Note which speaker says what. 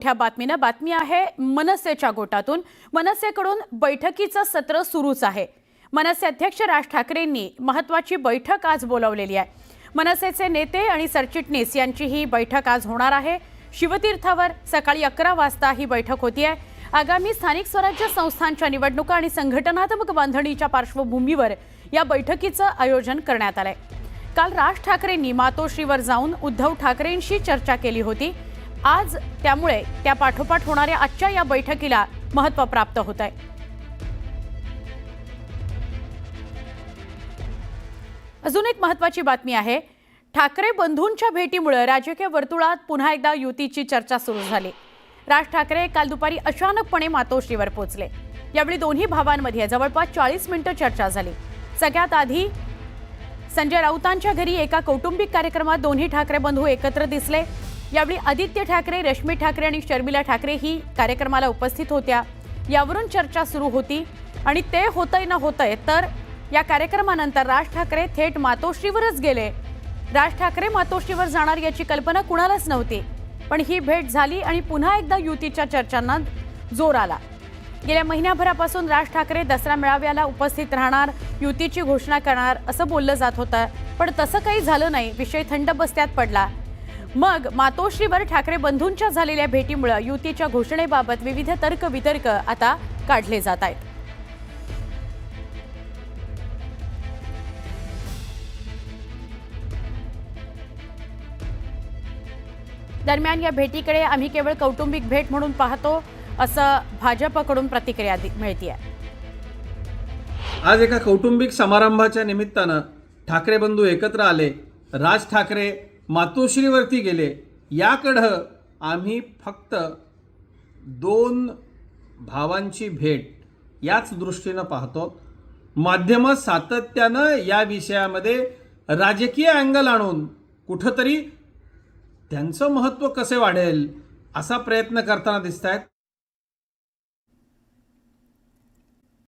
Speaker 1: मोठ्या बातमी आहे मनसेच्या गोटातून। मनसेकडून बैठकीचं सत्र सुरूच आहे। मनसे अध्यक्ष राज ठाकरेंनी महत्त्वाची बैठक आज बोलावलेली आहे। मनसेचे नेते आणि सरचिटणीस यांची ही बैठक आज होणार आहे। शिवतीर्थावर सकाळी 11 वाजता ही बैठक होती आहे। आगामी स्थानिक स्वराज्य संस्थांच्या निवडणुका आणि संघटनात्मक बांधणीच्या पार्श्वभूमीवर या बैठकीचं आयोजन करण्यात आलंय। काल राज ठाकरेंनी मातोश्रीवर जाऊन उद्धव ठाकरेंशी चर्चा केली होती। आज त्यामुळे त्या पाठोपाठ होणाऱ्या आजच्या या बैठकीला महत्त्व प्राप्त होत आहे। अजून एक महत्त्वाची बातमी आहे। ठाकरे बंधूंच्या भेटीमुळे राजकीय वर्तुळात पुन्हा एकदा युतीची चर्चा सुरू झाली। राज ठाकरे काल दुपारी अचानकपणे मातोश्रीवर पोहोचले। यावेळी दोन्ही भावांमध्ये जवळपास 40 मिनिटं चर्चा झाली। सगळ्यात आधी संजय राऊतांच्या घरी एका कौटुंबिक कार्यक्रमात दोन्ही ठाकरे बंधू एकत्र दिसले। यावेळी आदित्य ठाकरे, रश्मी ठाकरे आणि शर्मिला ठाकरे ही कार्यक्रमाला उपस्थित होत्या। यावरून चर्चा सुरू होती आणि ते होतंय ना होतंय तर या कार्यक्रमानंतर राज ठाकरे थेट मातोश्रीवरच गेले। राज ठाकरे मातोश्रीवर जाणार याची कल्पना कुणालाच नव्हती, पण ही भेट झाली आणि पुन्हा एकदा युतीच्या चर्चांना जोर आला। गेल्या महिन्याभरापासून राज ठाकरे दसरा मेळाव्याला उपस्थित राहणार, युतीची घोषणा करणार असं बोललं जात होतं, पण तसं काही झालं नाही। विषय थंड बस्त्यात पडला। मग मातोश्रीवर ठाकरे बंधूंच्या झालेल्या भेटीमुळे युतीच्या घोषणेबाबत विविध तर्कवितर्क आता काढले जात आहेत। दरम्यान या भेटीकडे आम्ही केवळ कौटुंबिक भेट म्हणून पाहतो असं भाजपकडून प्रतिक्रिया मिळते आहे।
Speaker 2: आज एका कौटुंबिक समारंभाच्या निमित्तानं ठाकरे बंधू एकत्र आले। राज ठाकरे मातोश्रीवरती गेले। याकडं आम्ही फक्त दोन भावांची भेट याच दृष्टीनं पाहतो। माध्यम सातत्यानं या विषयामध्ये राजकीय अँगल आणून कुठंतरी त्यांचं महत्त्व कसे वाढेल असा प्रयत्न करताना दिसत आहेत।